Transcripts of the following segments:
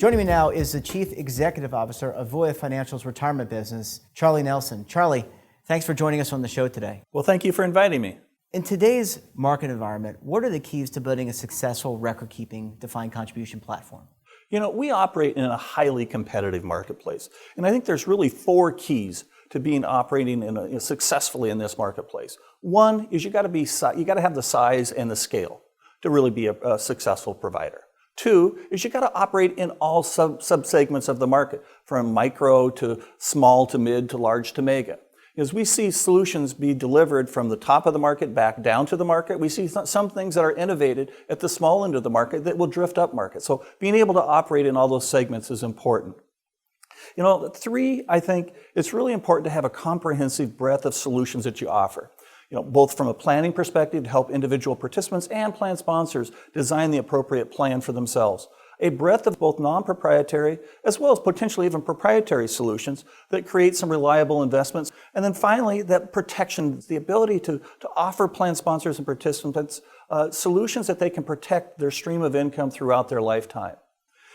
Joining me now is the Chief Executive Officer of Voya Financial's retirement business, Charlie Nelson. Charlie, thanks for joining us on the show today. Well, thank you for inviting me. In today's market environment, what are the keys to building a successful record-keeping defined contribution platform? You know, we operate in a highly competitive marketplace, and I think there's really 4 keys to being operating successfully in this marketplace. One is you got to have the size and the scale to really be a successful provider. 2 is you got to operate in all subsegments of the market, from micro to small to mid to large to mega. As we see solutions be delivered from the top of the market back down to the market, we see some things that are innovated at the small end of the market that will drift up market. So being able to operate in all those segments is important. You know, 3, I think it's really important to have a comprehensive breadth of solutions that you offer. You know, both from a planning perspective to help individual participants and plan sponsors design the appropriate plan for themselves. A breadth of both non-proprietary as well as potentially even proprietary solutions that create some reliable investments. And then finally, that protection, the ability to offer plan sponsors and participants solutions that they can protect their stream of income throughout their lifetime.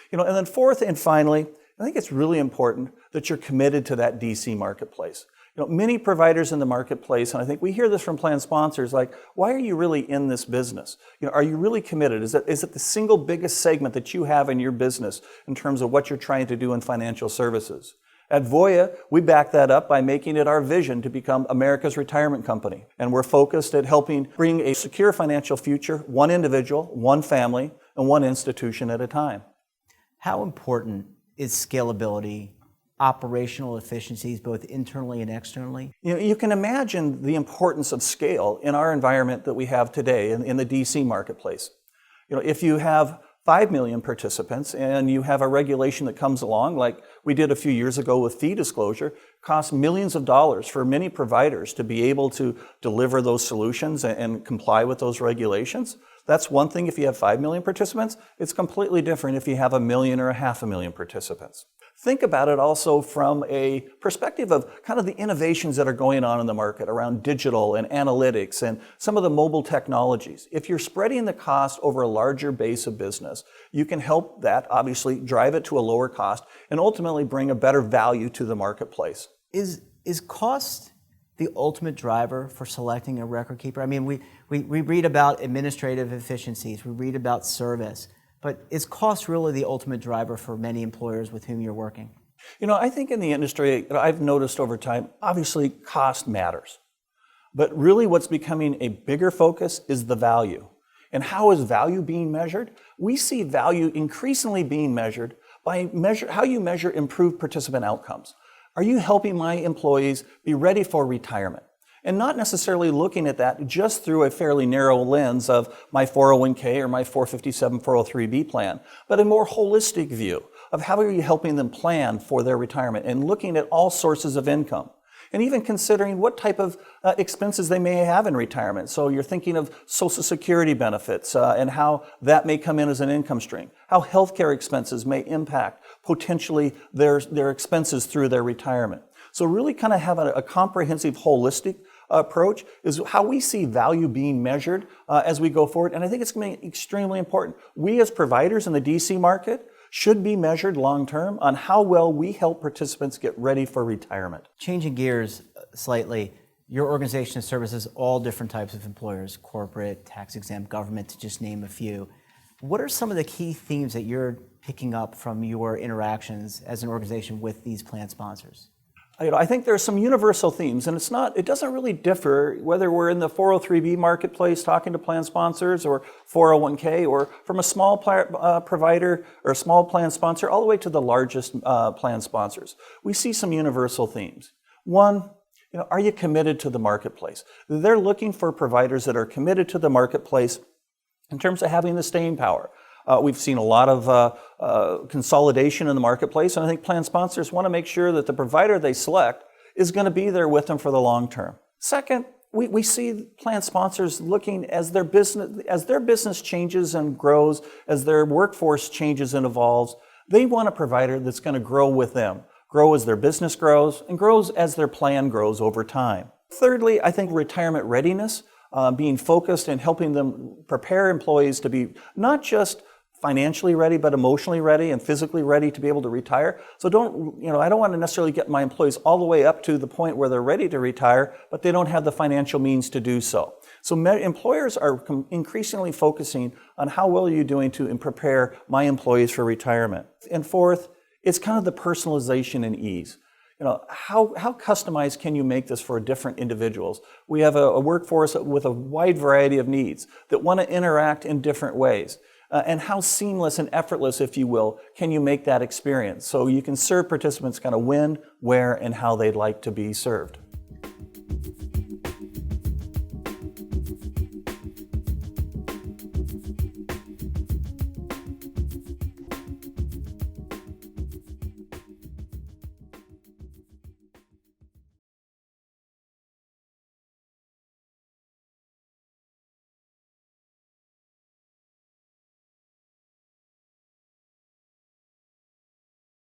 You know, and then 4th and finally, I think it's really important that you're committed to that DC marketplace. You know, many providers in the marketplace, and I think we hear this from plan sponsors, like, why are you really in this business? You know, are you really committed? Is it the single biggest segment that you have in your business in terms of what you're trying to do in financial services? At Voya, we back that up by making it our vision to become America's retirement company. And we're focused at helping bring a secure financial future, one individual, one family, and one institution at a time. How important is scalability, operational efficiencies, both internally and externally? You know, you can imagine the importance of scale in our environment that we have today in the DC marketplace. You know, if you have 5 million participants and you have a regulation that comes along, like we did a few years ago with fee disclosure, costs millions of dollars for many providers to be able to deliver those solutions and comply with those regulations. That's one thing if you have 5 million participants. It's completely different if you have 1 million or 500,000 participants. Think about it also from a perspective of kind of the innovations that are going on in the market around digital and analytics and some of the mobile technologies. If you're spreading the cost over a larger base of business, you can help that obviously drive it to a lower cost and ultimately bring a better value to the marketplace. Is cost the ultimate driver for selecting a record keeper? I mean, we read about administrative efficiencies, we read about service, but is cost really the ultimate driver for many employers with whom you're working? You know, I think in the industry, I've noticed over time, obviously cost matters. But really what's becoming a bigger focus is the value. And how is value being measured? We see value increasingly being measured by how you measure improved participant outcomes. Are you helping my employees be ready for retirement? And not necessarily looking at that just through a fairly narrow lens of my 401k or my 457, 403b plan, but a more holistic view of how are you helping them plan for their retirement and looking at all sources of income. And even considering what type of expenses they may have in retirement. So you're thinking of Social Security benefits and how that may come in as an income stream, how healthcare expenses may impact potentially their expenses through their retirement. So really kind of have a comprehensive, holistic approach is how we see value being measured as we go forward. And I think it's going to be extremely important. We as providers in the DC market should be measured long-term on how well we help participants get ready for retirement. Changing gears slightly, your organization services all different types of employers, corporate, tax-exempt, government, to just name a few. What are some of the key themes that you're picking up from your interactions as an organization with these plan sponsors? I think there are some universal themes, and it doesn't really differ whether we're in the 403b marketplace talking to plan sponsors or 401k or from a small provider or a small plan sponsor all the way to the largest plan sponsors. We see some universal themes. One, you know, are you committed to the marketplace? They're looking for providers that are committed to the marketplace in terms of having the staying power. We've seen a lot of consolidation in the marketplace, and I think plan sponsors want to make sure that the provider they select is going to be there with them for the long term. Second, we see plan sponsors looking as their business changes and grows, as their workforce changes and evolves, they want a provider that's going to grow with them, grow as their business grows, and grows as their plan grows over time. Thirdly, I think retirement readiness, being focused and helping them prepare employees to be not just financially ready, but emotionally ready and physically ready to be able to retire. So I don't want to necessarily get my employees all the way up to the point where they're ready to retire, but they don't have the financial means to do so. So employers are increasingly focusing on how well are you doing to prepare my employees for retirement. And fourth, it's kind of the personalization and ease. How customized can you make this for different individuals? We have a workforce with a wide variety of needs that want to interact in different ways. And how seamless and effortless, if you will, can you make that experience? So you can serve participants kind of when, where, and how they'd like to be served.